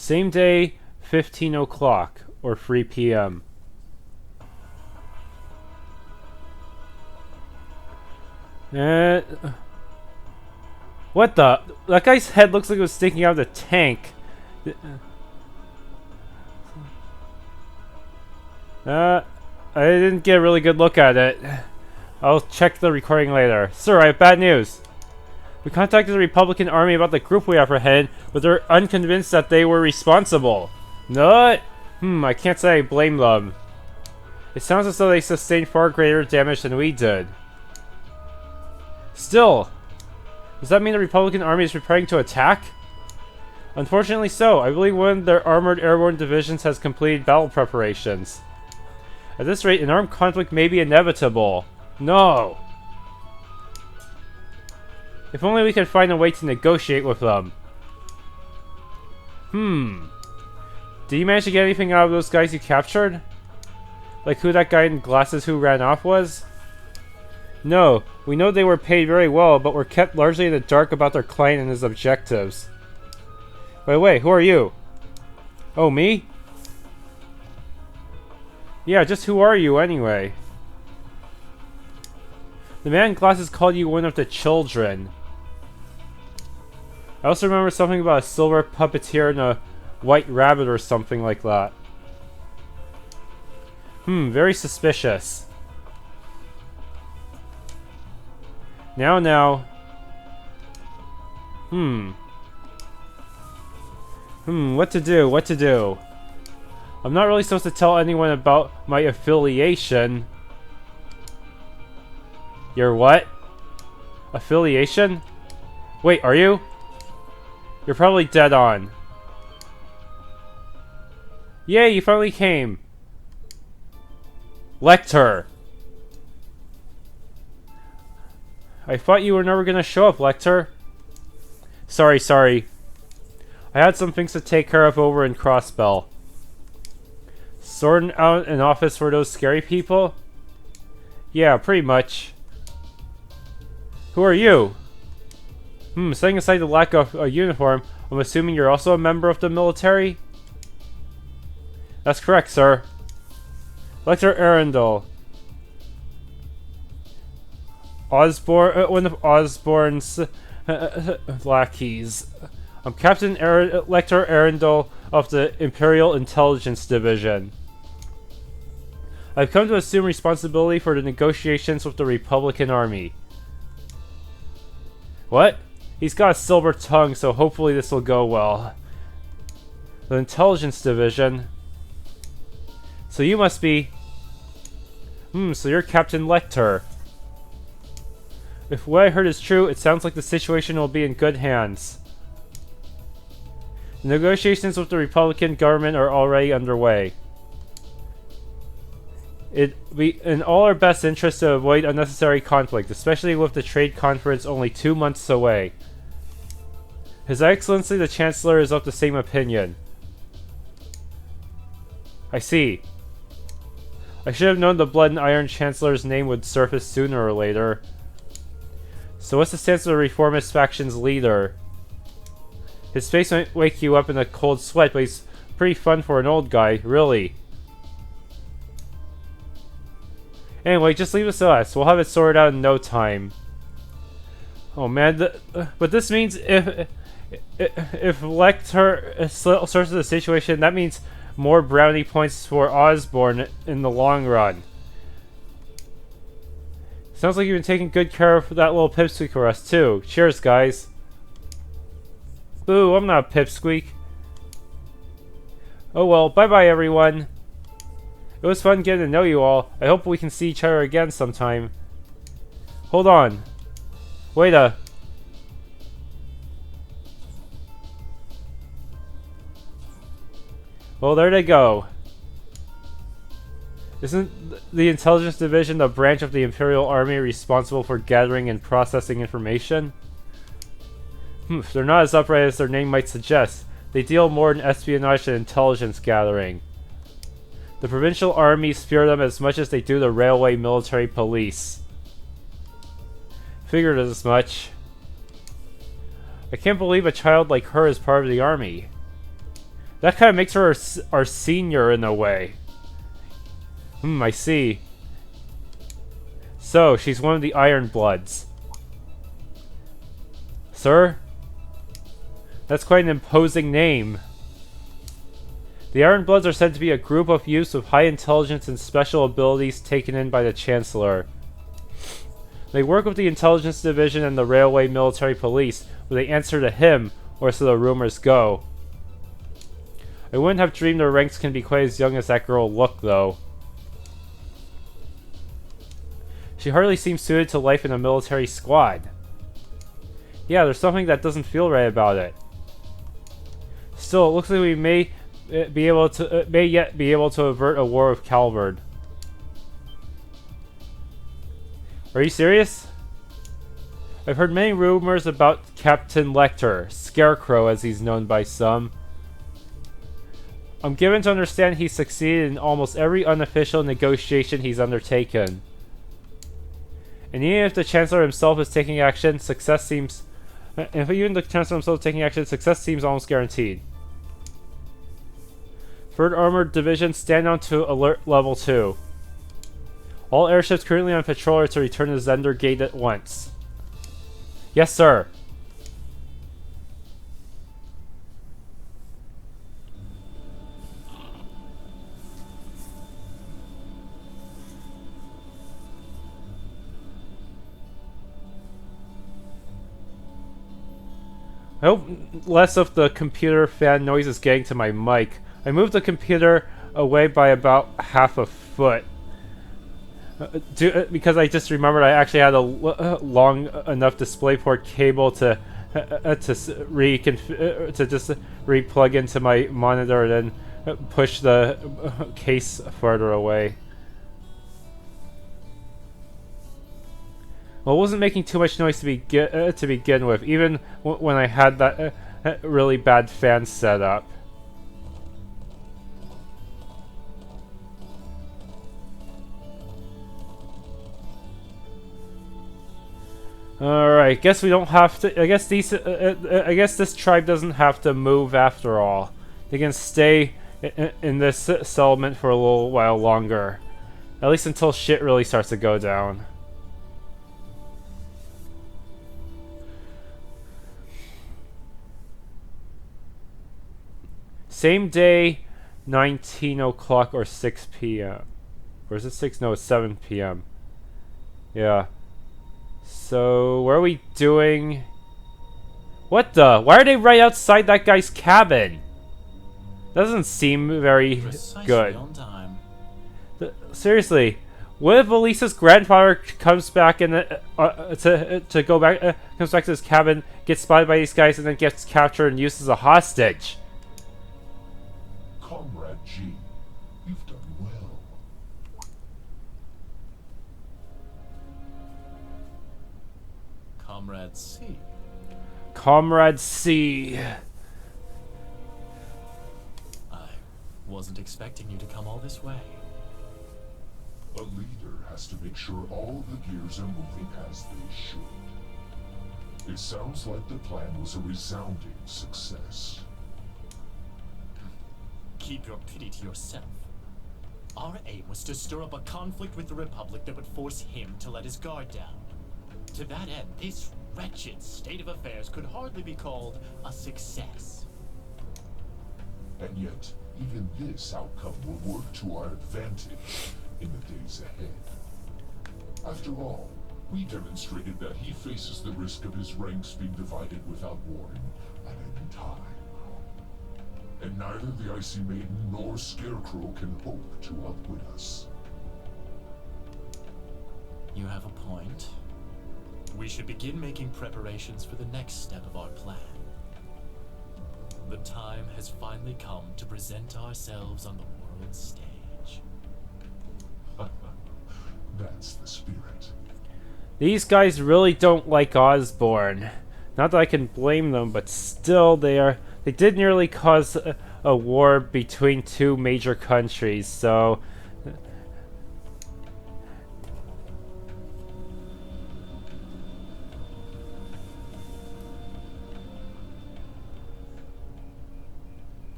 Same day, 15 o'clock, or 3 p.m. What the? That guy's head looks like it was sticking out of the tank. I didn't get a really good look at it. I'll check the recording later. Sir, I have bad news. We contacted the Republican Army about the group we apprehended, but they're unconvinced that they were responsible. What? I can't say I blame them. It sounds as though they sustained far greater damage than we did. Still, does that mean the Republican Army is preparing to attack? Unfortunately so. I believe one of their armored airborne divisions has completed battle preparations. At this rate, an armed conflict may be inevitable. No! If only we could find a way to negotiate with them. Did you manage to get anything out of those guys you captured? Like who that guy in glasses who ran off was? No, we know they were paid very well, but were kept largely in the dark about their client and his objectives. By the way, who are you? Oh, me? Yeah, just who are you anyway? The man in glasses called you one of the children. I also remember something about a silver puppeteer and a white rabbit or something like that. Very suspicious. Now. What to do? I'm not really supposed to tell anyone about my affiliation. Your what? Affiliation? Wait, are you? You're probably dead on. Yay, you finally came. Lecter. I thought you were never gonna show up, Lecter. Sorry. I had some things to take care of over in Crossbell. Sorting out an office for those scary people? Yeah, pretty much. Who are you? Setting aside the lack of a uniform, I'm assuming you're also a member of the military? That's correct, sir. Lecter Arundel. One of Osborne's lackeys. I'm Captain Lecter Arundel of the Imperial Intelligence Division. I've come to assume responsibility for the negotiations with the Republican Army. What? He's got a silver tongue, so hopefully this will go well. The Intelligence Division. So you must be... so you're Captain Lecter. If what I heard is true, it sounds like the situation will be in good hands. The negotiations with the Republican government are already underway. It'd be in all our best interest to avoid unnecessary conflict, especially with the trade conference only 2 months away. His Excellency the Chancellor is of the same opinion. I see. I should have known the Blood and Iron Chancellor's name would surface sooner or later. So what's the stance of the Reformist faction's leader? His face might wake you up in a cold sweat, but he's pretty fun for an old guy, really. Anyway, just leave us to us. We'll have it sorted out in no time. Oh man, but this means if Lecter sorts of the situation, that means more brownie points for Osborne in the long run. Sounds like you've been taking good care of that little pipsqueak for us too. Cheers, guys. Boo, I'm not a pipsqueak. Oh well, bye-bye everyone. It was fun getting to know you all. I hope we can see each other again sometime. Hold on. Wait a... Well, there they go. Isn't the Intelligence Division the branch of the Imperial Army responsible for gathering and processing information? They're not as upright as their name might suggest. They deal more in espionage and intelligence gathering. The provincial armies fear them as much as they do the railway military police. Figured as much. I can't believe a child like her is part of the army. That kind of makes her our senior in a way. I see. So, she's one of the Iron Bloods. Sir? That's quite an imposing name. The Iron Bloods are said to be a group of youths with high intelligence and special abilities taken in by the Chancellor. They work with the Intelligence Division and the Railway Military Police, where they answer to him, or so the rumors go. I wouldn't have dreamed their ranks can be quite as young as that girl looked, though. She hardly seems suited to life in a military squad. Yeah, there's something that doesn't feel right about it. Still, it looks like we may yet be able to avert a war with Calvard. Are you serious? I've heard many rumors about Captain Lecter, Scarecrow as he's known by some. I'm given to understand he's succeeded in almost every unofficial negotiation he's undertaken. And even if the Chancellor himself is taking action, success seems almost guaranteed. 3rd Armored Division, stand on to alert level 2. All airships currently on patrol are to return to Zender Gate at once. Yes, sir. I hope less of the computer fan noise is getting to my mic. I moved the computer away by about half a foot. Because I just remembered I actually had a long enough DisplayPort cable to just re-plug into my monitor and then push the case farther away. Well, it wasn't making too much noise to begin with, even when I had that really bad fan set up. Alright, guess we don't have to. I guess this tribe doesn't have to move after all. They can stay in this settlement for a little while longer. At least until shit really starts to go down. Same day, 19 o'clock or 6 p.m. Or is it 6? No, it's 7 p.m. Yeah. So, what are we doing? What the? Why are they right outside that guy's cabin? Doesn't seem very good. On time. Seriously, what if Elisa's grandfather comes back and comes back to his cabin, gets spotted by these guys, and then gets captured and used as a hostage? Comrade G, you've done well. Comrade C. Comrade C. I wasn't expecting you to come all this way. A leader has to make sure all the gears are moving as they should. It sounds like the plan was a resounding success. Keep your pity to yourself. Our aim was to stir up a conflict with the Republic that would force him to let his guard down. To that end, this wretched state of affairs could hardly be called a success. And yet, even this outcome will work to our advantage in the days ahead. After all, we demonstrated that he faces the risk of his ranks being divided without warning at any time. And neither the Icy Maiden nor Scarecrow can hope to outwit us. You have a point. We should begin making preparations for the next step of our plan. The time has finally come to present ourselves on the world stage. That's the spirit. These guys really don't like Osborn. Not that I can blame them, but still they did nearly cause a war between two major countries, so...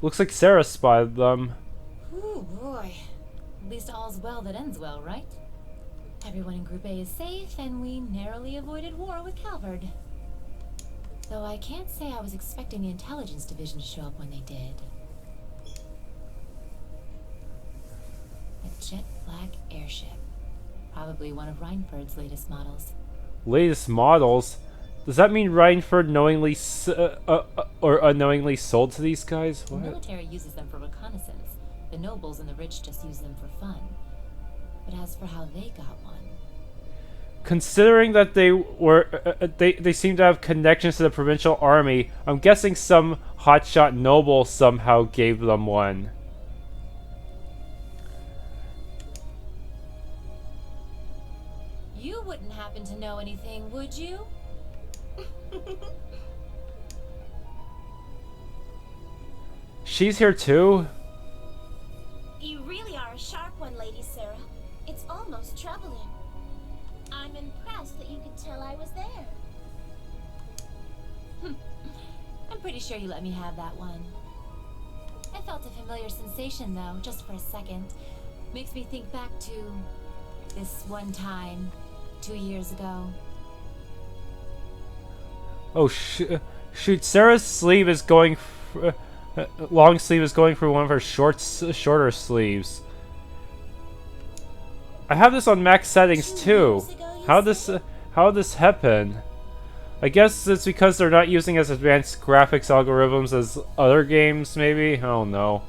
Looks like Sara spotted them. Ooh, boy. At least all's well that ends well, right? Everyone in Group A is safe, and we narrowly avoided war with Calvard. Though I can't say I was expecting the intelligence division to show up when they did. A jet black airship. Probably one of Reinford's latest models. Latest models? Does that mean Reinford knowingly or unknowingly sold to these guys? The What? military uses them for reconnaissance. The nobles and the rich just use them for fun. But as for how they got one... Considering that they were, they seem to have connections to the provincial army, I'm guessing some hotshot noble somehow gave them one. You wouldn't happen to know anything, would you? She's here too? You really are a sharp one, Lady Sara. It's almost troubling. I'm impressed that you could tell I was there. I'm pretty sure you let me have that one. I felt a familiar sensation, though, just for a second. Makes me think back to this one time, 2 years ago. Oh shoot! Sara's sleeve is going. Long sleeve is going for one of her shorter sleeves. I have this on max settings too. How this happen? I guess it's because they're not using as advanced graphics algorithms as other games, maybe? I don't know.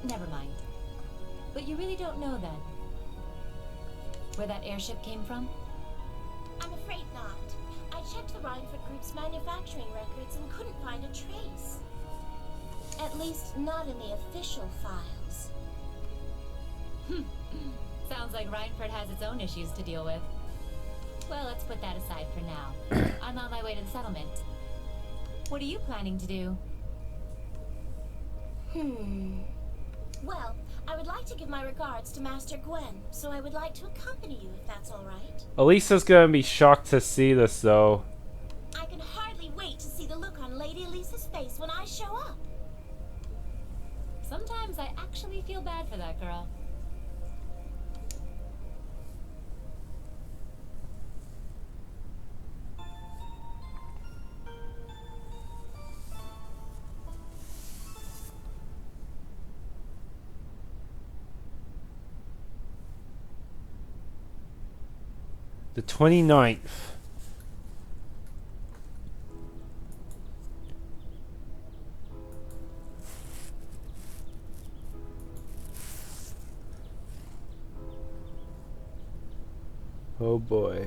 Never mind. But you really don't know then where that airship came from? I'm afraid not. I checked the Reinford Group's manufacturing records and couldn't find a trace. At least not in the official files. Sounds like Reinford has its own issues to deal with. Well, let's put that aside for now. I'm on my way to the settlement. What are you planning to do? Well, I would like to give my regards to Master Gwen, so I would like to accompany you if that's all right. Elisa's gonna be shocked to see this, though. I can hardly wait to see the look on Lady Elisa's face when I show up. Sometimes I actually feel bad for that girl. The 29th. Oh boy.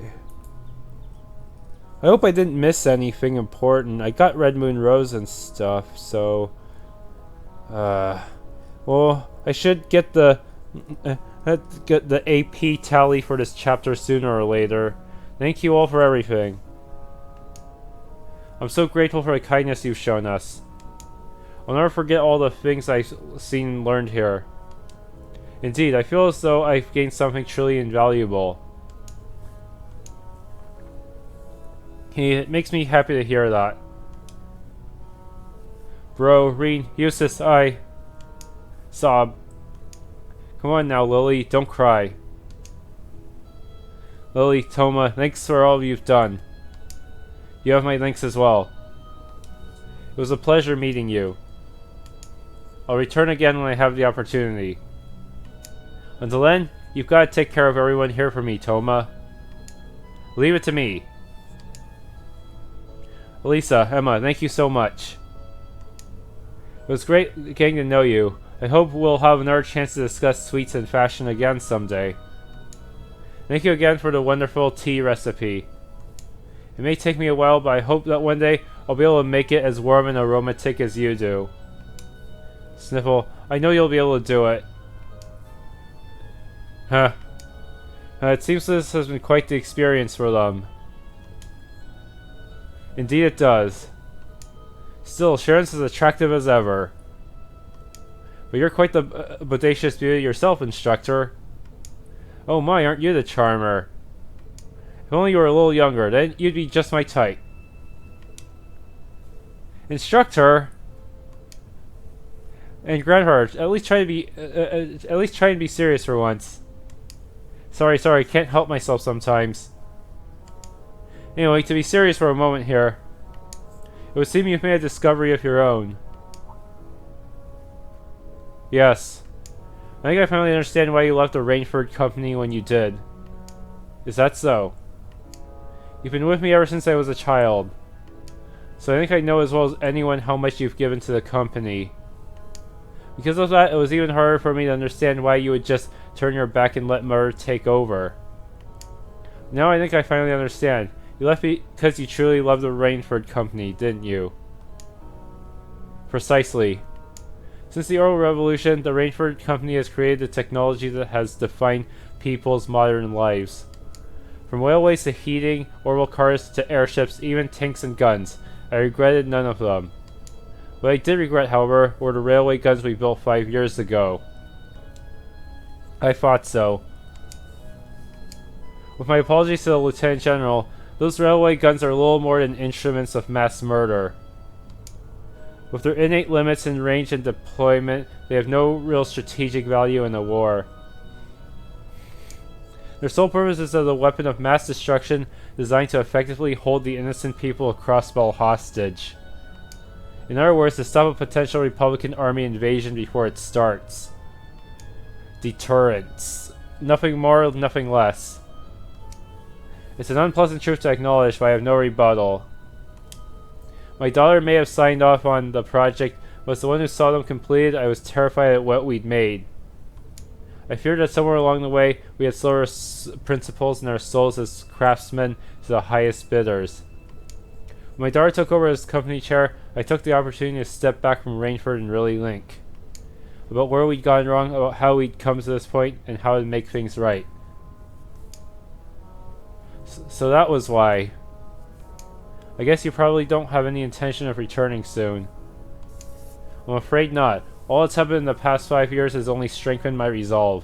I hope I didn't miss anything important. I got Red Moon Rose and stuff, so... well, I should get the AP tally for this chapter sooner or later. Thank you all for everything. I'm so grateful for the kindness you've shown us. I'll never forget all the things I've seen and learned here. Indeed, I feel as though I've gained something truly invaluable. It makes me happy to hear that. Bro, Reen, Eustace, Sob. Come on now, Lily, don't cry. Lily, Toma, thanks for all you've done. You have my thanks as well. It was a pleasure meeting you. I'll return again when I have the opportunity. Until then, you've got to take care of everyone here for me, Toma. Leave it to me. Elisa, Emma, thank you so much. It was great getting to know you. I hope we'll have another chance to discuss sweets and fashion again someday. Thank you again for the wonderful tea recipe. It may take me a while, but I hope that one day I'll be able to make it as warm and aromatic as you do. Sniffle, I know you'll be able to do it. Huh. It seems this has been quite the experience for them. Indeed it does. Still, Sharon's as attractive as ever. But you're quite the bodacious beauty yourself, Instructor. Oh my, aren't you the charmer? If only you were a little younger, then you'd be just my type. And grandfather, at least try and be serious for once. Sorry, can't help myself sometimes. Anyway, to be serious for a moment here. It would seem you've made a discovery of your own. Yes. I think I finally understand why you left the Rainford Company when you did. Is that so? You've been with me ever since I was a child. So I think I know as well as anyone how much you've given to the company. Because of that, it was even harder for me to understand why you would just turn your back and let Mother take over. Now I think I finally understand. You left because you truly loved the Rainford Company, didn't you? Precisely. Since the Oral Revolution, the Rainford Company has created the technology that has defined people's modern lives. From railways to heating, orbital cars to airships, even tanks and guns. I regretted none of them. What I did regret, however, were the railway guns we built 5 years ago. I thought so. With my apologies to the Lieutenant General, those railway guns are little more than instruments of mass murder. With their innate limits in range and deployment, they have no real strategic value in a war. Their sole purpose is as a weapon of mass destruction designed to effectively hold the innocent people of Crossbell hostage. In other words, to stop a potential Republican army invasion before it starts. Deterrence. Nothing more, nothing less. It's an unpleasant truth to acknowledge, but I have no rebuttal. My daughter may have signed off on the project, but as the one who saw them completed, I was terrified at what we'd made. I feared that somewhere along the way, we had slower principles in our souls as craftsmen to the highest bidders. When my daughter took over as company chair, I took the opportunity to step back from Rainford and really think about where we'd gone wrong, about how we'd come to this point, and how to make things right. So that was why. I guess you probably don't have any intention of returning soon. I'm afraid not. All that's happened in the past 5 years has only strengthened my resolve.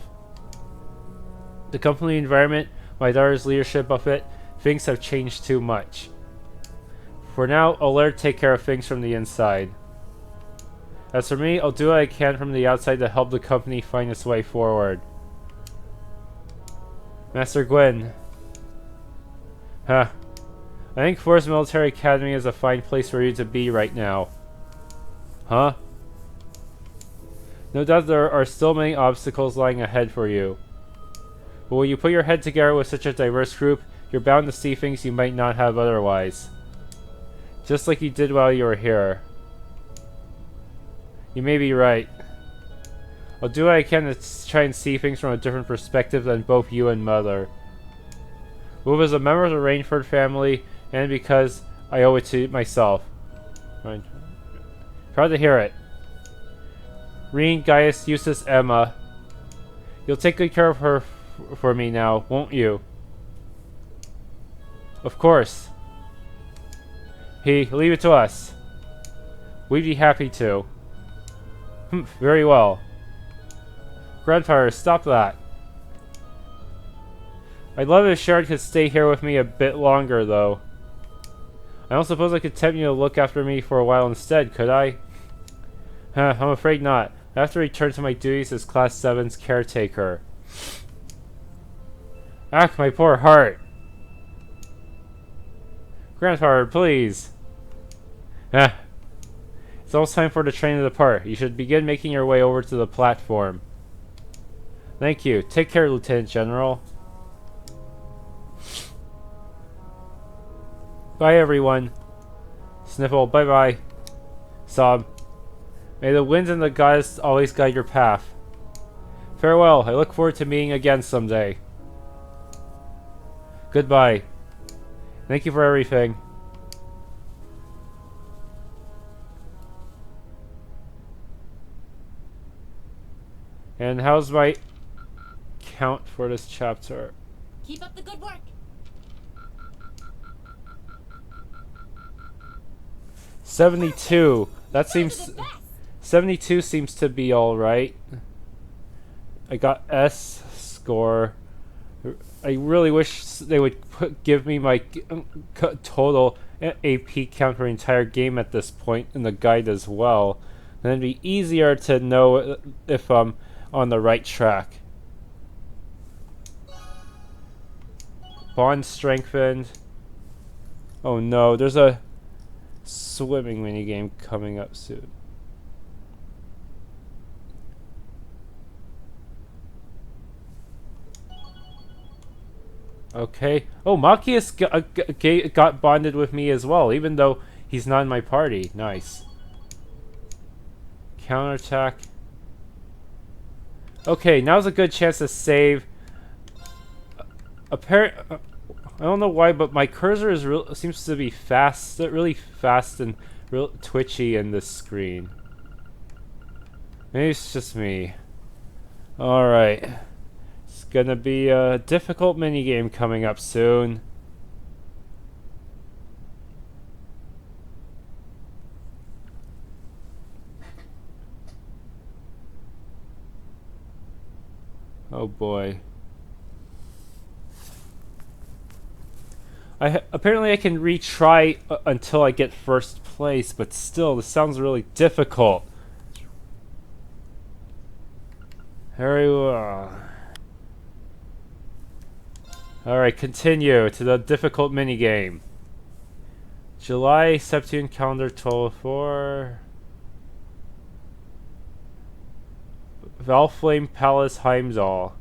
The company environment, my daughter's leadership of it, things have changed too much. For now, I'll let her take care of things from the inside. As for me, I'll do what I can from the outside to help the company find its way forward. Master Gwyn. Huh. I think Thors Military Academy is a fine place for you to be right now. Huh? No doubt there are still many obstacles lying ahead for you. But when you put your head together with such a diverse group, you're bound to see things you might not have otherwise. Just like you did while you were here. You may be right. I'll do what I can to try and see things from a different perspective than both you and Mother. Both as a member of the Rainford family, and because I owe it to myself. Proud to hear it. Reen, Gaius, Eustace, Emma. You'll take good care of her for me now, won't you? Of course. Leave it to us. We'd be happy to. Very well. Grandfather, stop that. I'd love if Sharon could stay here with me a bit longer, though. I don't suppose I could tempt you to look after me for a while instead, could I? I'm afraid not. I have to return to my duties as Class 7's caretaker. Ah, my poor heart. Grandfather, please. It's almost time for the train to depart. You should begin making your way over to the platform. Thank you. Take care, Lieutenant General. Bye, everyone. Sniffle, bye-bye. Sob. May the winds and the goddess always guide your path. Farewell. I look forward to meeting again someday. Goodbye. Thank you for everything. And how's my count for this chapter? Keep up the good work. 72. That seems... 72 seems to be alright. I got S score. I really wish they would give me my total AP count for the entire game at this point in the guide as well. then it'd be easier to know if I'm on the right track. Bond strengthened. Oh no, there's a swimming minigame coming up soon. Okay. Oh, Machias got bonded with me as well, even though he's not in my party. Nice. Counterattack. Okay, now's a good chance to save. I don't know why, but my cursor is seems to be fast, really fast and real twitchy in this screen. Maybe it's just me. All right. It's gonna be a difficult minigame coming up soon. Oh boy. Apparently I can retry until I get first place, but still, this sounds really difficult. Very well. Alright, continue to the difficult minigame. July, Septune calendar 1204. Valflame Palace Heimdall.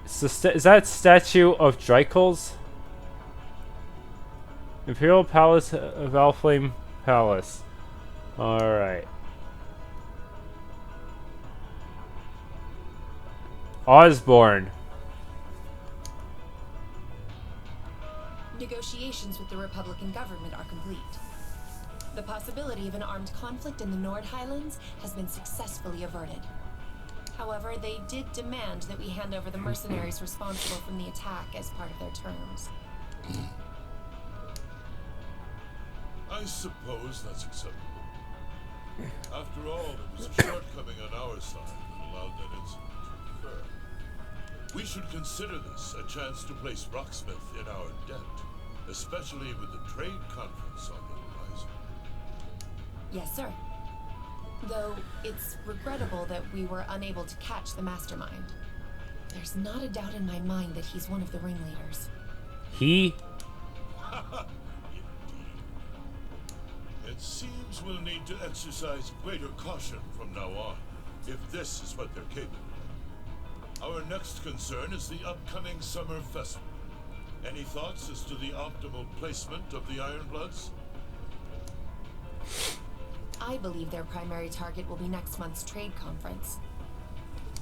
Is that statue of Dreikel's? Imperial Palace, Valflame Palace. Alright. Osborne. Negotiations with the Republican government are complete. The possibility of an armed conflict in the Nord Highlands has been successfully averted. However, they did demand that we hand over the mercenaries responsible from the attack as part of their terms. I suppose that's acceptable. After all, it was a shortcoming on our side that allowed that incident to occur. We should consider this a chance to place Rocksmith in our debt, especially with the trade conference on the horizon. Yes, sir. Though it's regrettable that we were unable to catch the mastermind. There's not a doubt in my mind that he's one of the ringleaders. He? It seems we'll need to exercise greater caution from now on, if this is what they're capable of. Our next concern is the upcoming summer festival. Any thoughts as to the optimal placement of the Ironbloods? I believe their primary target will be next month's trade conference.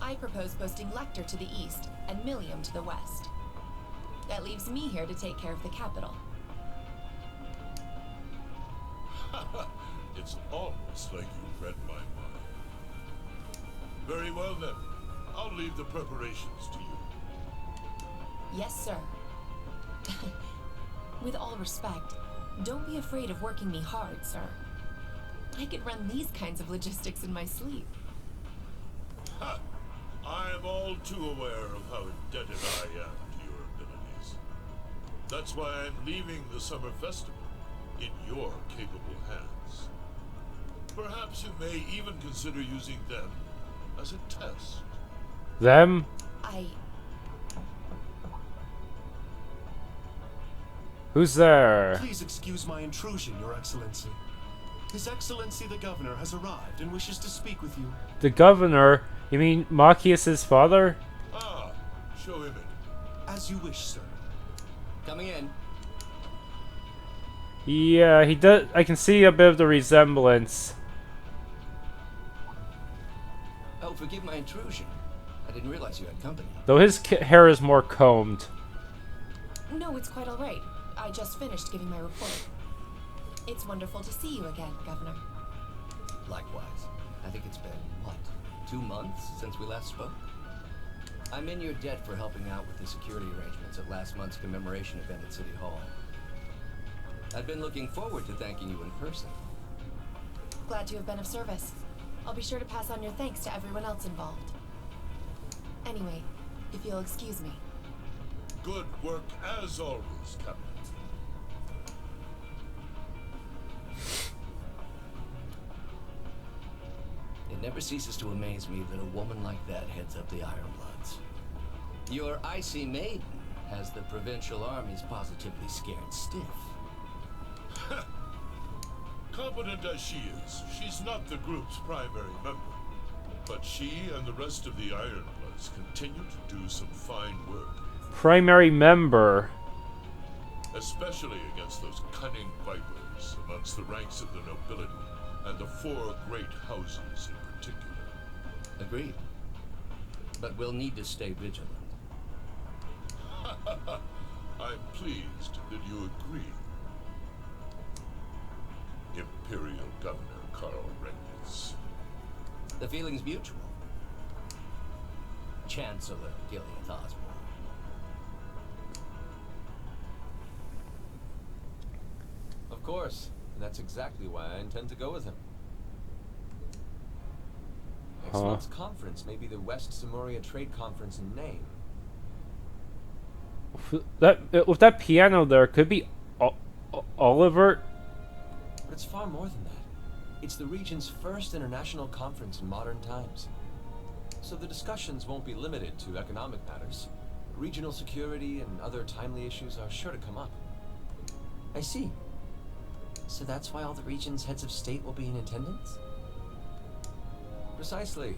I propose posting Lecter to the east and Millium to the west. That leaves me here to take care of the capital. It's almost like you read my mind. Very well then. I'll leave the preparations to you. Yes, sir. With all respect, don't be afraid of working me hard, sir. I could run these kinds of logistics in my sleep. Ha! I am all too aware of how indebted I am to your abilities. That's why I'm leaving the summer festival in your capable hands. Perhaps you may even consider using them as a test. Them? Who's there? Please excuse my intrusion, Your Excellency. His Excellency the Governor has arrived and wishes to speak with you. The governor? You mean Machias' father? Ah, show him in. As you wish, sir. Coming in. Yeah, he does. I can see a bit of the resemblance. Oh, forgive my intrusion. I didn't realize you had company. Though his hair is more combed. No, it's quite all right. I just finished giving my report. It's wonderful to see you again, Governor. Likewise. I think it's been, what, 2 months since we last spoke? I'm in your debt for helping out with the security arrangements at last month's commemoration event at City Hall. I've been looking forward to thanking you in person. Glad to have been of service. I'll be sure to pass on your thanks to everyone else involved. Anyway, if you'll excuse me. Good work as always, Captain. It never ceases to amaze me that a woman like that heads up the Ironbloods. Your icy maiden has the provincial armies positively scared stiff. Competent as she is, she's not the group's primary member. But she and the rest of the Ironbloods continue to do some fine work. Primary member. Especially against those cunning vipers amongst the ranks of the nobility and the 4 great houses in particular. Agreed. But we'll need to stay vigilant. I'm pleased that you agree. Imperial Governor Karl Regnitz. The feeling's mutual. Chancellor Gilead Osborne. Of course. That's exactly why I intend to go with him. Next month's conference may be the West Samoria Trade Conference in name. With that piano there, could be Oliver. But it's far more than that. It's the region's first international conference in modern times. So the discussions won't be limited to economic matters. Regional security and other timely issues are sure to come up. I see. So that's why all the region's heads of state will be in attendance? Precisely.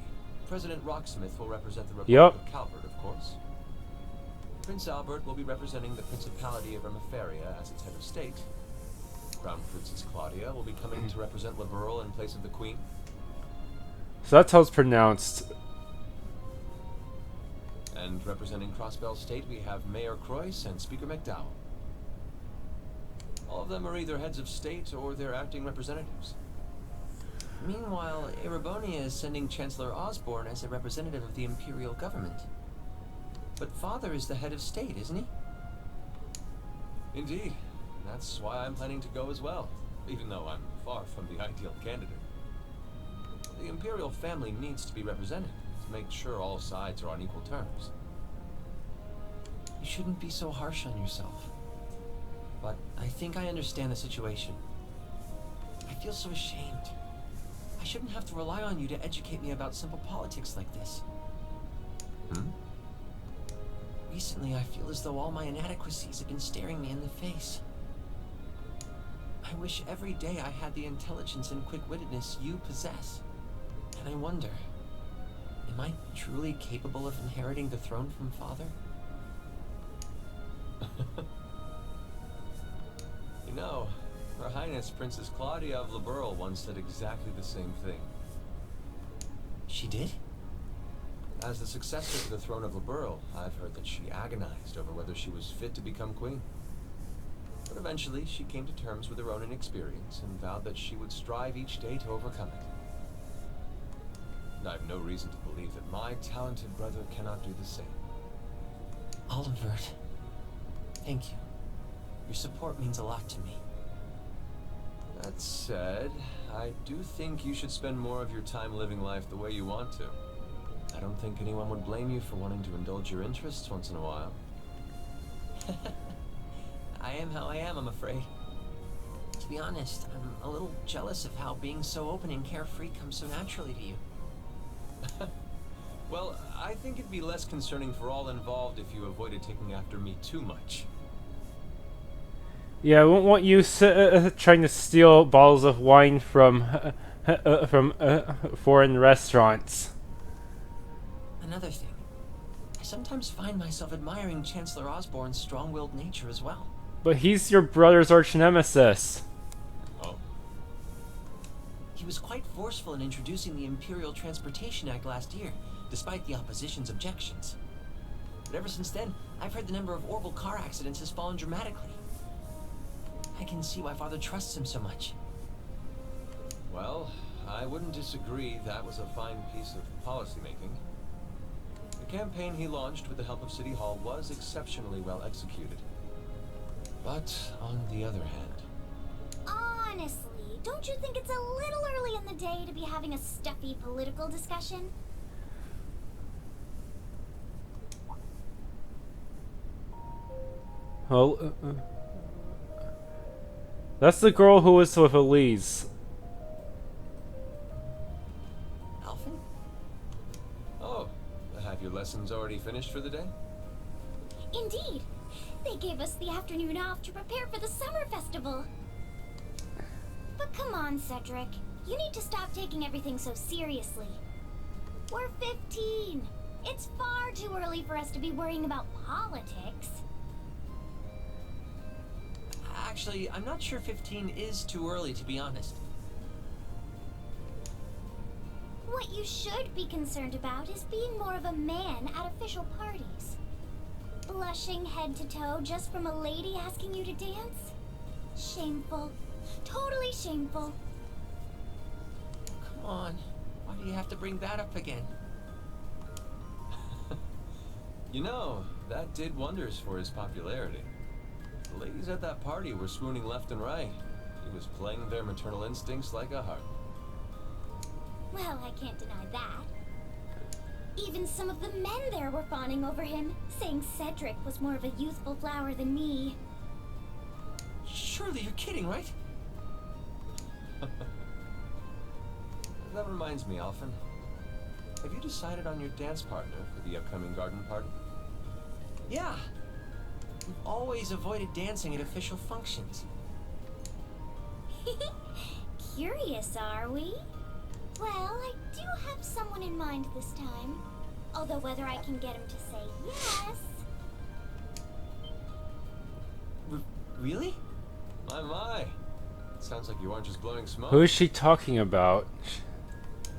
President Rocksmith will represent the Republic of Calvert, of course. Prince Albert will be representing the Principality of Remiferia as its head of state. Crown Princess Claudia will be coming to represent Liberal in place of the Queen. So that's how it's pronounced. And representing Crossbell State, we have Mayor Croyce and Speaker McDowell. All of them are either heads of state or their acting representatives. Meanwhile, Erebonia is sending Chancellor Osborne as a representative of the Imperial government. But Father is the head of state, isn't he? Indeed. That's why I'm planning to go as well, even though I'm far from the ideal candidate. The Imperial family needs to be represented to make sure all sides are on equal terms. You shouldn't be so harsh on yourself. But I think I understand the situation. I feel so ashamed. I shouldn't have to rely on you to educate me about simple politics like this. Recently, I feel as though all my inadequacies have been staring me in the face. I wish every day I had the intelligence and quick-wittedness you possess. And I wonder, am I truly capable of inheriting the throne from Father? You know, Her Highness Princess Claudia of Liberal once said exactly the same thing. She did? As the successor to the throne of Liberal, I've heard that she agonized over whether she was fit to become queen. But eventually, she came to terms with her own inexperience and vowed that she would strive each day to overcome it. And I have no reason to believe that my talented brother cannot do the same. Oliver, thank you. Your support means a lot to me. That said, I do think you should spend more of your time living life the way you want to. I don't think anyone would blame you for wanting to indulge your interests once in a while. I am how I am, I'm afraid. To be honest, I'm a little jealous of how being so open and carefree comes so naturally to you. Well, I think it'd be less concerning for all involved if you avoided taking after me too much. Yeah, I won't want you trying to steal bottles of wine from foreign restaurants. Another thing, I sometimes find myself admiring Chancellor Osborne's strong-willed nature as well. But he's your brother's arch nemesis. Oh? He was quite forceful in introducing the Imperial Transportation Act last year, despite the opposition's objections. But ever since then, I've heard the number of orbital car accidents has fallen dramatically. I can see why Father trusts him so much. Well, I wouldn't disagree that was a fine piece of policy making. The campaign he launched with the help of City Hall was exceptionally well executed. But on the other hand... Honestly, don't you think it's a little early in the day to be having a stuffy political discussion? Oh, that's the girl who was with Elise. Alphen? Oh, have your lessons already finished for the day? Indeed. They gave us the afternoon off to prepare for the summer festival. But come on, Cedric. You need to stop taking everything so seriously. We're 15. It's far too early for us to be worrying about politics. Actually, I'm not sure 15 is too early, to be honest. What you should be concerned about is being more of a man at official parties. Blushing head to toe just from a lady asking you to dance? Shameful. Totally shameful. Come on. Why do you have to bring that up again? You know, that did wonders for his popularity. The ladies at that party were swooning left and right. He was playing their maternal instincts like a harp. Well, I can't deny that. Even some of the men there were fawning over him, saying Cedric was more of a youthful flower than me. Surely you're kidding, right? That reminds me, Alphen. Have you decided on your dance partner for the upcoming garden party? Yeah. We've always avoided dancing at official functions. Curious, are we? Well, I do have someone in mind this time. Although whether I can get him to say yes... Really? My. Sounds like you aren't just blowing smoke. Who is she talking about?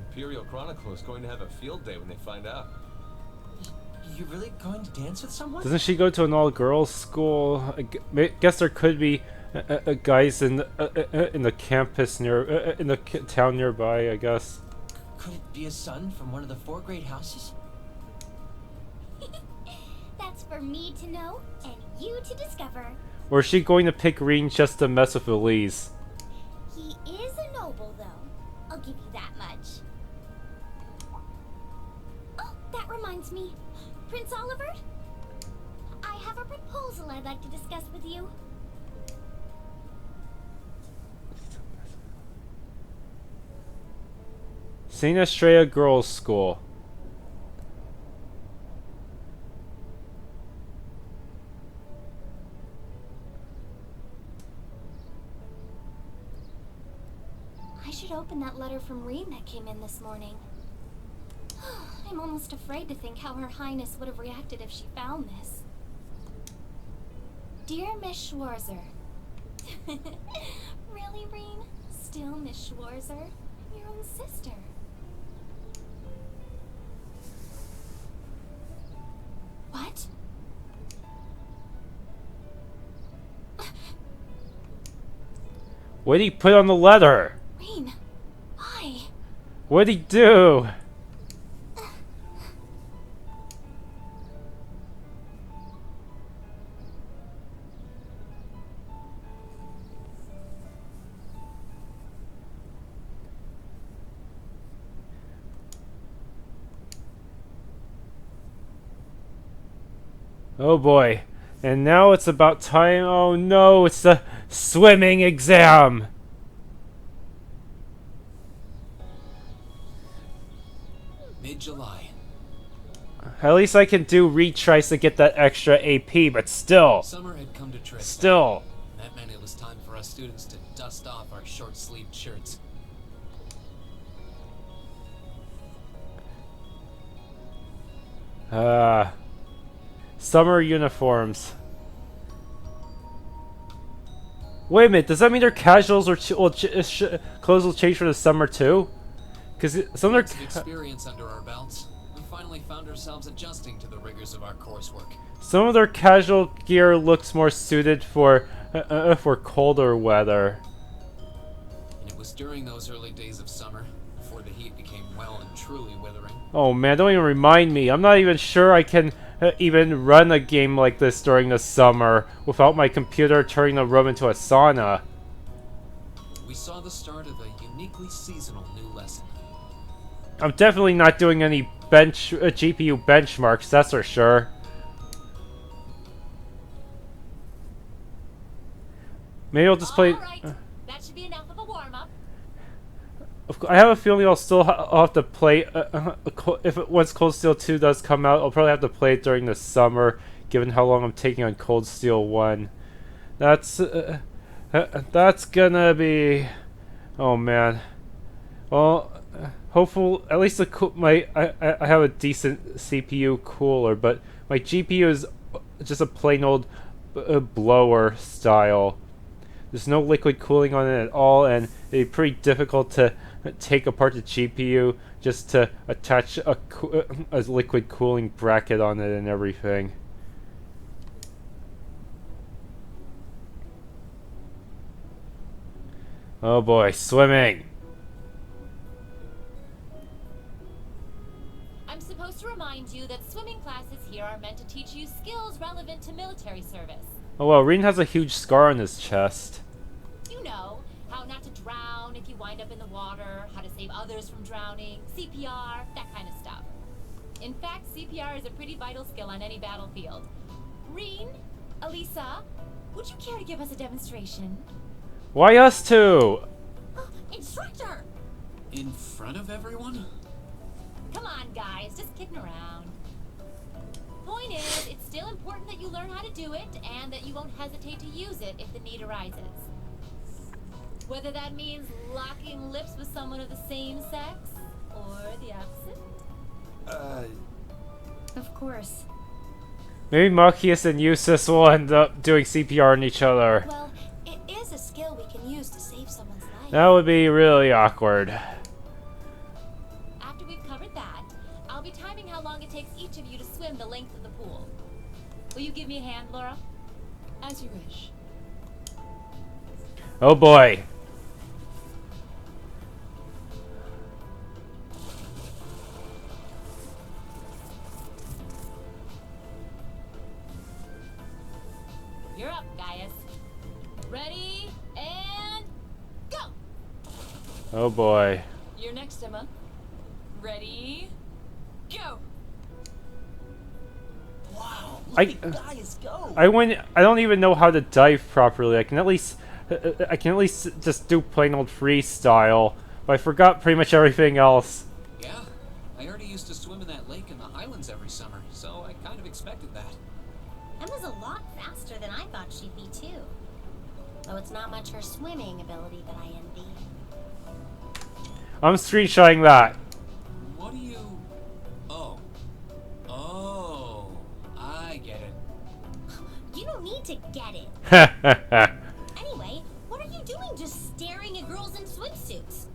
Imperial Chronicle is going to have a field day when they find out. You're really going to dance with someone? Doesn't she go to an all-girls school? I guess there could be guys in the campus near in the town nearby. I guess. Could it be a son from one of the 4 great houses? That's for me to know and you to discover. Or is she going to pick Reen just to mess with Elise? He is a noble, though. I'll give you that much. Oh, that reminds me. Prince Oliver? I have a proposal I'd like to discuss with you. St. Estrella Girls' School. I should open that letter from Reen that came in this morning. I'm almost afraid to think how Her Highness would have reacted if she found this. Dear Miss Schwarzer. Really, Reen? Still Miss Schwarzer? Your own sister. What? What did he put on the letter? Reen, why? What did he do? Oh boy. And now it's about time. Oh no, it's the swimming exam. Mid-July. At least I can do retries to get that extra AP, but still. Summer had come to Tristan. Still. That meant it was time for us students to dust off our short-sleeved shirts. Summer uniforms. Wait a minute, does that mean their casuals or clothes will change for the summer too? Because some of Lots of experience under our belts. We finally found ourselves adjusting to the rigors of our coursework. some of their casual gear looks more suited for colder weather. And it was during those early days of summer, before the heat became well and truly withering. Oh man, don't even remind me. I'm not even sure I can even run a game like this during the summer without my computer turning the room into a sauna. We saw the start of a uniquely seasonal new lesson. I'm definitely not doing any GPU benchmarks, that's for sure. Maybe I'll just play. Alright, that should be enough of a warm-up. I have a feeling I'll have to play once Cold Steel 2 does come out. I'll probably have to play it during the summer, given how long I'm taking on Cold Steel 1. That's gonna be, oh man. Well, hopefully at least I have a decent CPU cooler, but my GPU is just a plain old blower style. There's no liquid cooling on it at all, and it'd be pretty difficult to take apart the GPU just to attach a liquid cooling bracket on it and everything. Oh boy, swimming! I'm supposed to remind you that swimming classes here are meant to teach you skills relevant to military service. Oh well, Rin has a huge scar on his chest. You know, how not to drown if you wind up in the water, how to save others from drowning, CPR, that kind of stuff. In fact, CPR is a pretty vital skill on any battlefield. Reen, Elisa, would you care to give us a demonstration? Why us two? Instructor! In front of everyone? Come on, guys, just kidding around. Point is, it's still important that you learn how to do it, and that you won't hesitate to use it if the need arises. Whether that means locking lips with someone of the same sex, or the opposite. Of course. Maybe Marcius and Eustace will end up doing CPR on each other. Well, it is a skill we can use to save someone's life. That would be really awkward. After we've covered that, I'll be timing how long it takes each of you to swim the length of the pool. Will you give me a hand, Laura? As you wish. Oh boy. You're up, Gaius. Ready, and go! Oh boy. You're next, Emma. Ready, go! Wow, I look at Gaius go! I don't even know how to dive properly. I can at least just do plain old freestyle, but I forgot pretty much everything else. Yeah, I already used to swim in that lake in the Highlands every summer, so I kind of expected that. Emma's a lot faster than I thought she'd be, too. Though it's not much her swimming ability that I envy. I'm screenshotting that. What do you... Oh. Oh. I get it. You don't need to get it. Anyway, what are you doing just staring at girls in swimsuits?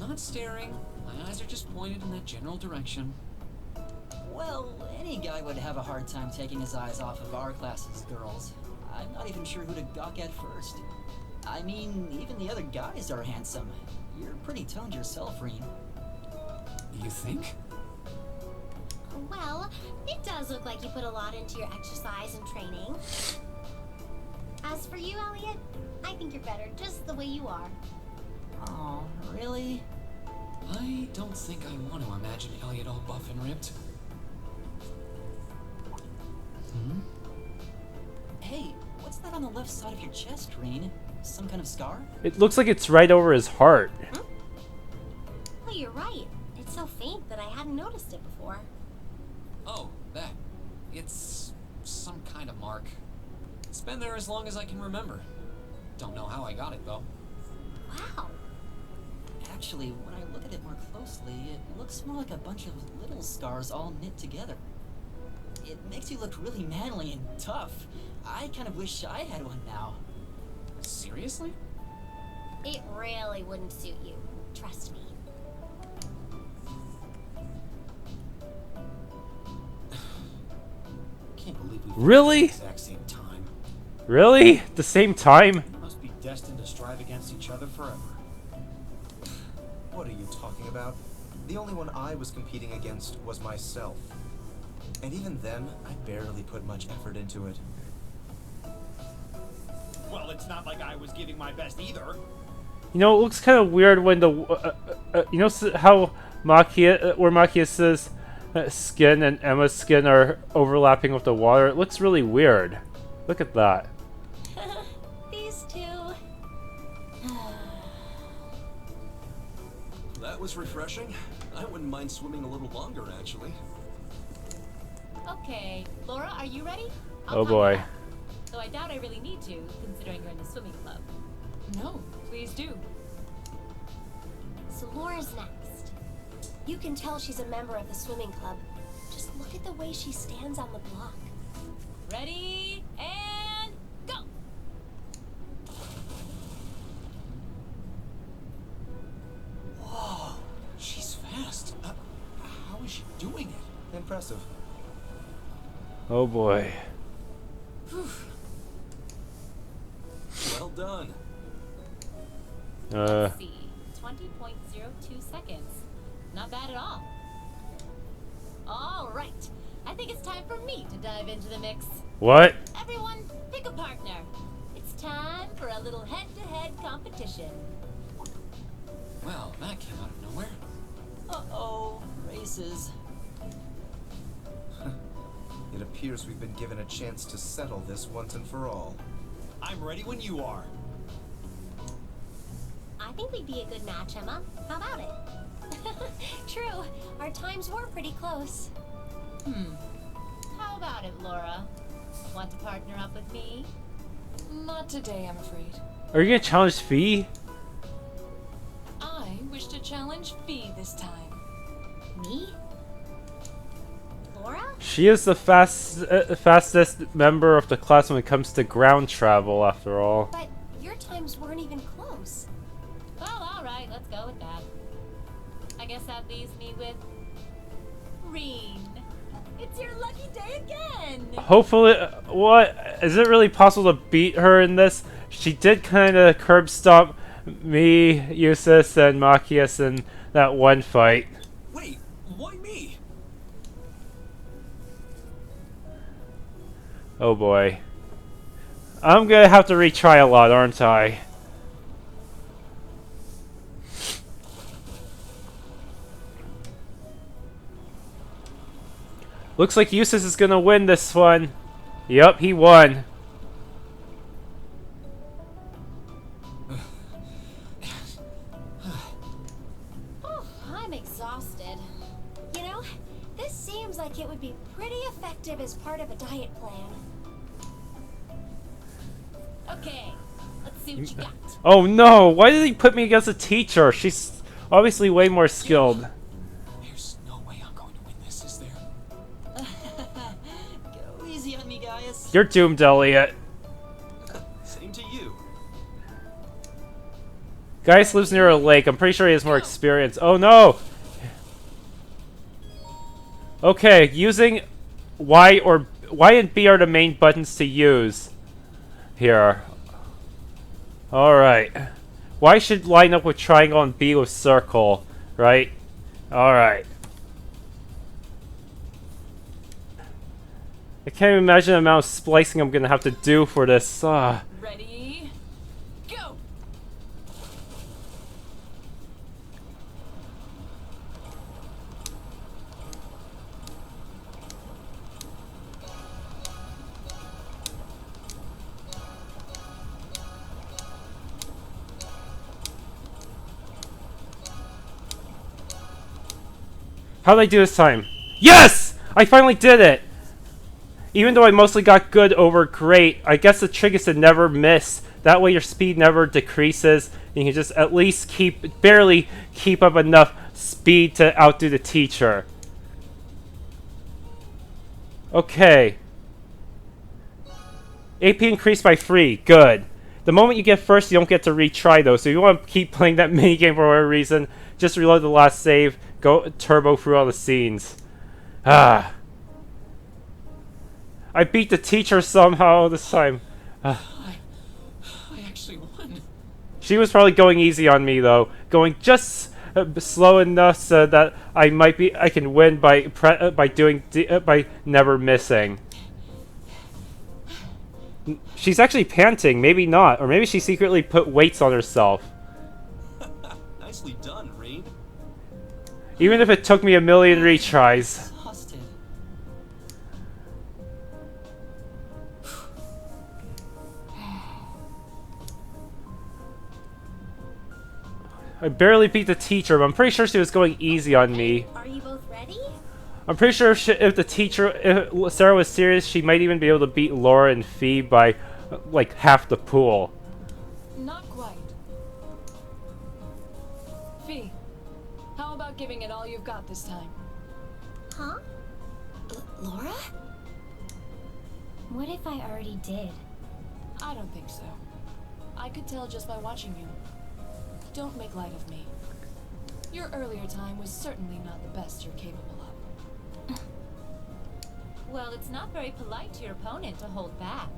I'm not staring. My eyes are just pointed in that general direction. Well, any guy would have a hard time taking his eyes off of our class's girls. I'm not even sure who to gawk at first. I mean, even the other guys are handsome. You're pretty toned yourself, Reen. You think? Well, it does look like you put a lot into your exercise and training. As for you, Elliot, I think you're better just the way you are. Oh, really? I don't think I want to imagine Elliot all buff and ripped. Hmm? Hey, what's that on the left side of your chest, Reen? Some kind of scar? It looks like it's right over his heart. Oh, you're right. It's so faint that I hadn't noticed it before. Oh, that. It's some kind of mark. It's been there as long as I can remember. Don't know how I got it, though. Wow. Actually, when I look at it more closely, it looks more like a bunch of little scars all knit together. It makes you look really manly and tough. I kind of wish I had one now. Seriously? It really wouldn't suit you. Trust me. Can't believe we Really? at the exact same time. Really? At the same time? We must be destined to strive against each other forever. What are you talking about? The only one I was competing against was myself. And even then, I barely put much effort into it. Well, it's not like I was giving my best either. You know, it looks kind of weird when the you know how where Machias's skin and Emma's skin are overlapping with the water. It looks really weird. Look at that. The These two. That was refreshing. I wouldn't mind swimming a little longer, actually. Okay, Laura, are you ready? Oh boy. Though I doubt I really need to, considering you're in the swimming club. No, please do. So Laura's next. You can tell she's a member of the swimming club. Just look at the way she stands on the block. Ready, and go! Whoa, she's fast. How is she doing it? Impressive. Oh boy. Well done. Let's see, 20.02 seconds. Not bad at all. All right, I think it's time for me to dive into the mix. What? Everyone, pick a partner. It's time for a little head-to-head competition. Well, that came out of nowhere. Uh-oh, races. It appears we've been given a chance to settle this once and for all. I'm ready when you are. I think we'd be a good match, Emma. How about it? True, our times were pretty close. How about it, Laura? Want to partner up with me? Not today, I'm afraid. Are you gonna challenge Fee? I wish to challenge Fee this time. Me? Laura? She is the fastest member of the class when it comes to ground travel, after all. But your times weren't even close. Well, all right, let's go with that. I guess that leaves me with Reen. It's your lucky day again. Hopefully, what? Is it really possible to beat her in this? She did kind of curb stomp me, Eustace, and Machias in that one fight. Wait, why me? Oh boy. I'm gonna have to retry a lot, aren't I? Looks like Eustace is gonna win this one. Yup, he won. Oh, I'm exhausted. You know, this seems like it would be pretty effective as part of a diet plan. Okay, let's see what you got. Oh no! Why did he put me against a teacher? She's obviously way more skilled. There's no way I'm going to win this, is there? Go easy on me, Gaius. You're doomed, Elliot. Same to you. Gaius lives near a lake. I'm pretty sure he has more experience. Oh no! Okay, using Y and B are the main buttons to use. Here. Alright. Y should line up with triangle and B with circle, right? Alright. I can't even imagine the amount of splicing I'm gonna have to do for this. Ready? Go! How did I do this time? Yes! I finally did it! Even though I mostly got good over great, I guess the trick is to never miss. That way your speed never decreases, and you can just at least barely keep up enough speed to outdo the teacher. Okay. AP increased by 3. Good. The moment you get first, you don't get to retry though, so if you want to keep playing that minigame for whatever reason, just reload the last save, go turbo through all the scenes. I beat the teacher somehow this time. I actually won. She was probably going easy on me though, going just slow enough so that I can win by never missing. She's actually panting, maybe not, or maybe she secretly put weights on herself. Nicely done, Reed. Even if it took me a million retries. Exhausted. I barely beat the teacher, but I'm pretty sure she was going easy on me. Are you both ready? I'm pretty sure if Sara was serious, she might even be able to beat Laura and Fee by like half the pool. Not quite. Fee, how about giving it all you've got this time? Huh? Laura? What if I already did? I don't think so. I could tell just by watching you. Don't make light of me. Your earlier time was certainly not the best you're capable of. Well, it's not very polite to your opponent to hold back.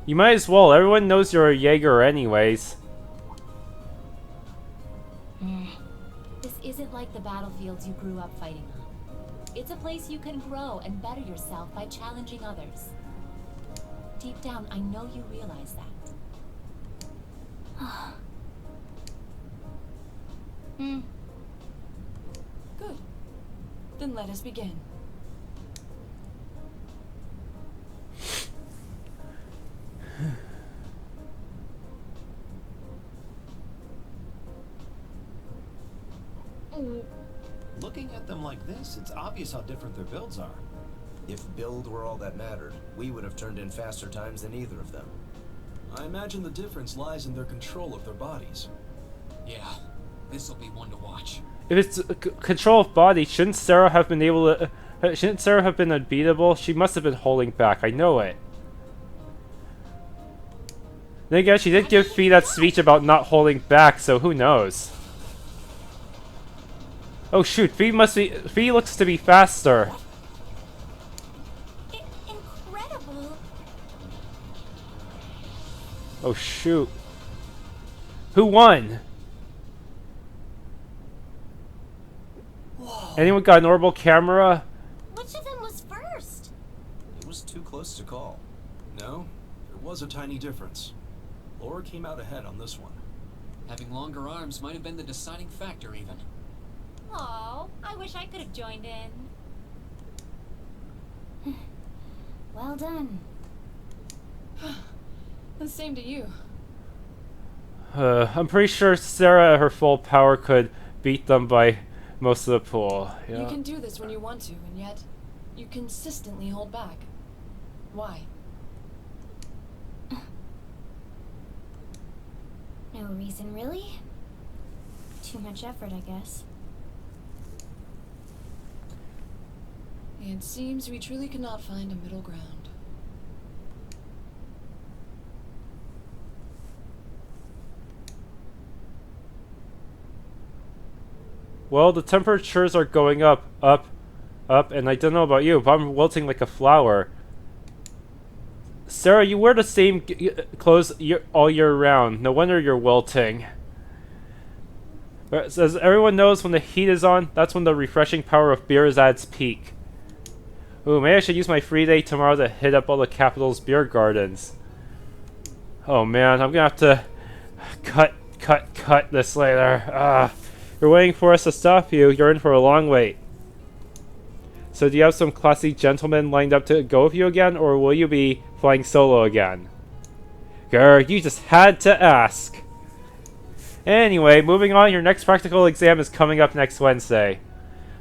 You might as well. Everyone knows you're a Jaeger anyways. This isn't like the battlefields you grew up fighting on. It's a place you can grow and better yourself by challenging others. Deep down, I know you realize that. Good. Then let us begin. Looking at them like this, it's obvious how different their builds are. If build were all that mattered, we would have turned in faster times than either of them. I imagine the difference lies in their control of their bodies. Yeah, this'll be one to watch. If it's control of body, shouldn't Sara have been able to? Shouldn't Sara have been unbeatable? She must have been holding back. I know it. Then again, she did give Fee that speech about not holding back, so who knows? Oh shoot, Fee looks to be faster. Incredible. Oh shoot. Who won? Whoa. Anyone got an orbital camera? Which of them was first? It was too close to call. No, there was a tiny difference. Laura came out ahead on this one. Having longer arms might have been the deciding factor even. Oh, I wish I could have joined in. Well done. The same to you. I'm pretty sure Sara at her full power could beat them by most of the pool. Yeah. You can do this when you want to, and yet you consistently hold back. Why? No reason, really. Too much effort, I guess. It seems we truly cannot find a middle ground. Well, the temperatures are going up, and I don't know about you, but I'm wilting like a flower. Sara, you wear the same clothes all year round. No wonder you're wilting. As everyone knows, when the heat is on, that's when the refreshing power of beer is at its peak. Ooh, maybe I should use my free day tomorrow to hit up all the capital's beer gardens. Oh man, I'm gonna have to cut this later. You're waiting for us to stop you. You're in for a long wait. So do you have some classy gentlemen lined up to go with you again, or will you be flying solo again? Grr, you just had to ask. Anyway, moving on, your next practical exam is coming up next Wednesday.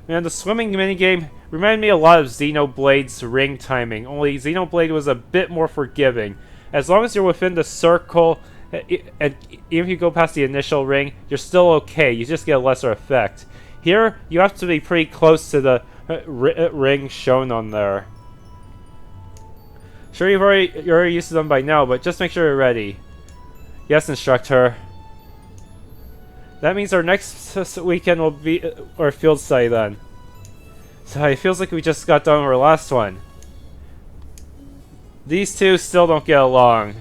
Man, the swimming minigame reminded me a lot of Xenoblade's ring timing, only Xenoblade was a bit more forgiving. As long as you're within the circle, and even if you go past the initial ring, you're still okay, you just get a lesser effect. Here, you have to be pretty close to the ring shown on there. Sure, you're already used to them by now, but just make sure you're ready. Yes, instructor. That means our next weekend will be our field study then. So it feels like we just got done with our last one. These two still don't get along.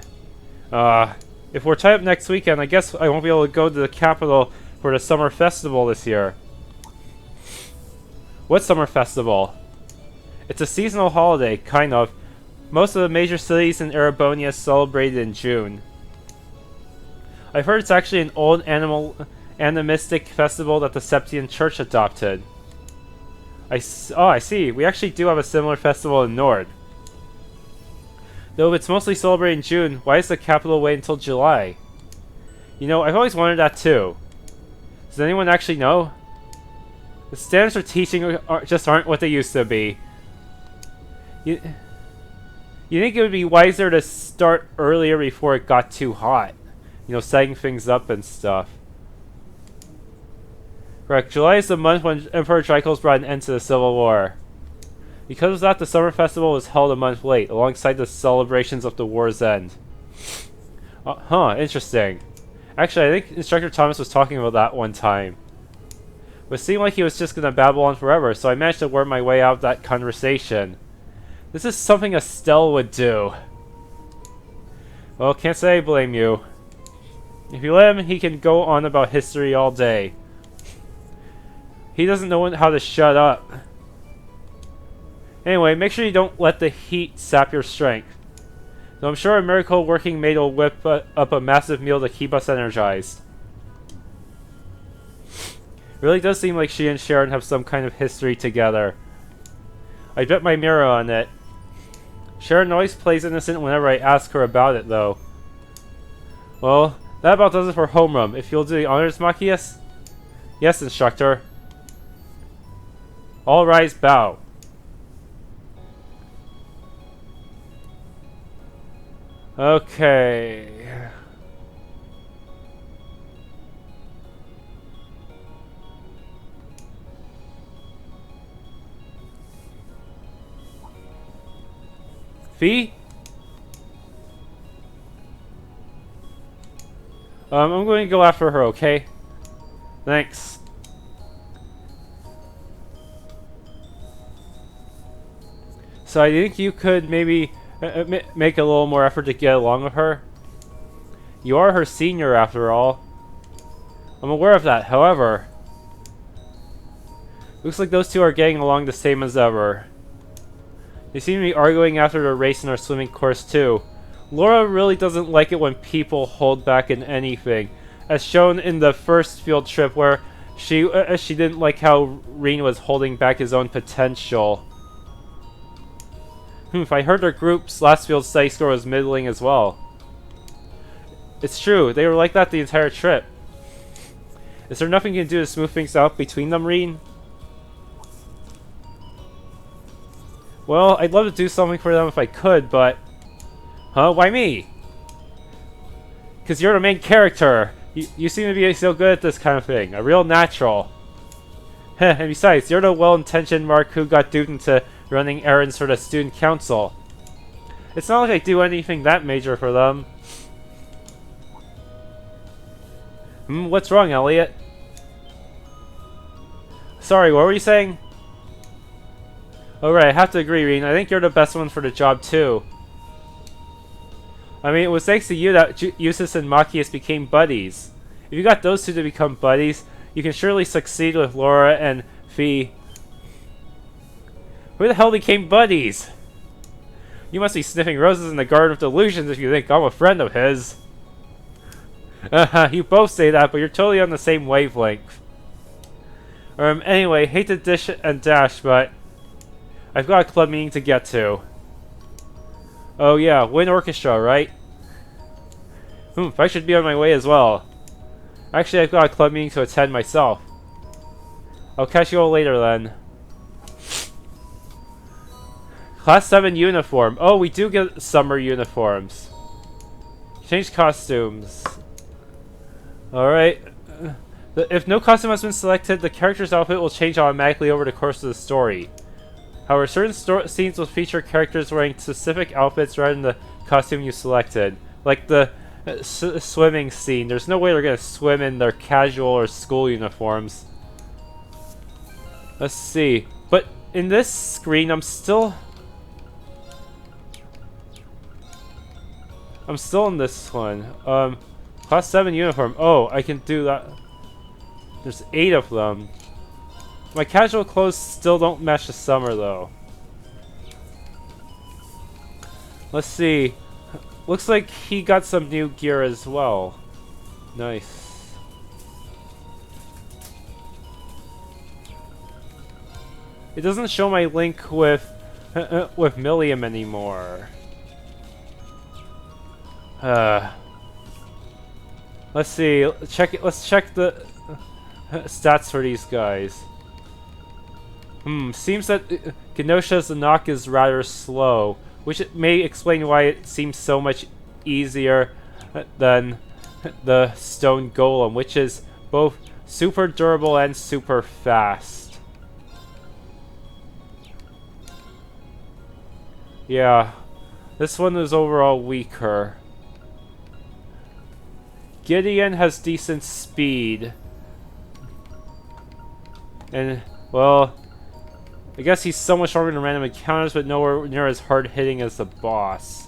If we're tied up next weekend, I guess I won't be able to go to the capital for the summer festival this year. What summer festival? It's a seasonal holiday, kind of. Most of the major cities in Erebonia celebrate it in June. I've heard it's actually an old animistic festival that the Septian Church adopted. I see. We actually do have a similar festival in Nord. Though if it's mostly celebrated in June, why does the capital wait until July? You know, I've always wondered that too. Does anyone actually know? The standards for teaching just aren't what they used to be. You think it would be wiser to start earlier before it got too hot? You know, setting things up and stuff. Correct. July is the month when Emperor Dracos brought an end to the Civil War. Because of that, the Summer Festival was held a month late, alongside the celebrations of the war's end. Interesting. Actually, I think Instructor Thomas was talking about that one time. But it seemed like he was just gonna babble on forever, so I managed to worm my way out of that conversation. This is something Estelle would do. Well, can't say I blame you. If you let him, he can go on about history all day. He doesn't know how to shut up. Anyway, make sure you don't let the heat sap your strength. Though I'm sure a miracle working maid will whip up a massive meal to keep us energized. It really does seem like she and Sharon have some kind of history together. I bet my mirror on it. Sharon always plays innocent whenever I ask her about it, though. Well, that about does it for homeroom. If you'll do the honors, Machias? Yes, instructor. All rise, bow. Okay. Fee? I'm going to go after her, okay? Thanks. So I think you could maybe make a little more effort to get along with her. You are her senior after all. I'm aware of that, however. Looks like those two are getting along the same as ever. They seem to be arguing after the race in our swimming course too. Laura really doesn't like it when people hold back in anything, as shown in the first field trip where she didn't like how Reen was holding back his own potential. I heard their group's last field study score was middling as well. It's true, they were like that the entire trip. Is there nothing you can do to smooth things out between them, Reen? Well, I'd love to do something for them if I could, but... Huh? Why me? Because you're the main character. You seem to be so good at this kind of thing. A real natural. And besides, you're the well-intentioned Mark who got duped into running errands for the student council. It's not like I do anything that major for them. What's wrong, Elliot? Sorry, what were you saying? Alright, I have to agree, Reen. I think you're the best one for the job, too. I mean, it was thanks to you that Eustace and Machias became buddies. If you got those two to become buddies, you can surely succeed with Laura and Fee. Who the hell became buddies? You must be sniffing roses in the Garden of Delusions if you think I'm a friend of his. You both say that, but you're totally on the same wavelength. Anyway, hate to dish and dash, but I've got a club meeting to get to. Oh yeah, Wind Orchestra, right? I should be on my way as well. Actually, I've got a club meeting to attend myself. I'll catch you all later then. Class 7 uniform. Oh, we do get summer uniforms. Change costumes. Alright. If no costume has been selected, the character's outfit will change automatically over the course of the story. However, certain scenes will feature characters wearing specific outfits rather than the costume you selected. Like the swimming scene. There's no way they're going to swim in their casual or school uniforms. Let's see. But in this screen, I'm still in this one. Class 7 uniform. Oh, I can do that. There's 8 of them. My casual clothes still don't match the summer, though. Let's see. Looks like he got some new gear as well. Nice. It doesn't show my link with Milliam anymore. Let's see. Let's check the stats for these guys. Seems that Genosha's knock is rather slow, which may explain why it seems so much easier than the stone golem, which is both super durable and super fast. Yeah, this one is overall weaker. Gideon has decent speed. And, well, I guess he's somewhat stronger than random encounters, but nowhere near as hard-hitting as the boss.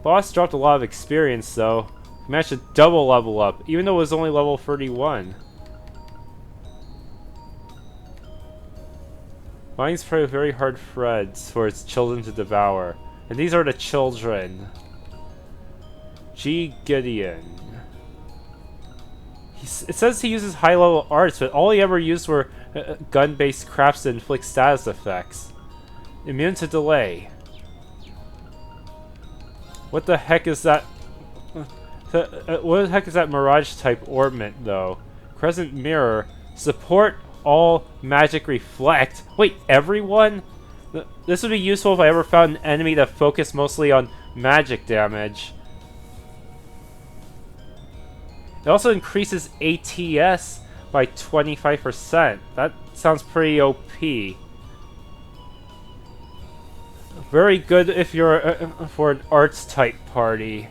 Boss dropped a lot of experience, though. He managed to double level up, even though it was only level 31. Finds very hard threads for its children to devour. And these are the children. G. Gideon. It says he uses high-level arts, but all he ever used were gun-based crafts to inflict status effects. Immune to delay. What the heck is that? What the heck is that Mirage-type orbment, though? Crescent Mirror. Support all magic reflect. Wait, everyone? This would be useful if I ever found an enemy that focused mostly on magic damage. It also increases ATS by 25%. That sounds pretty OP. Very good if you're for an arts type party.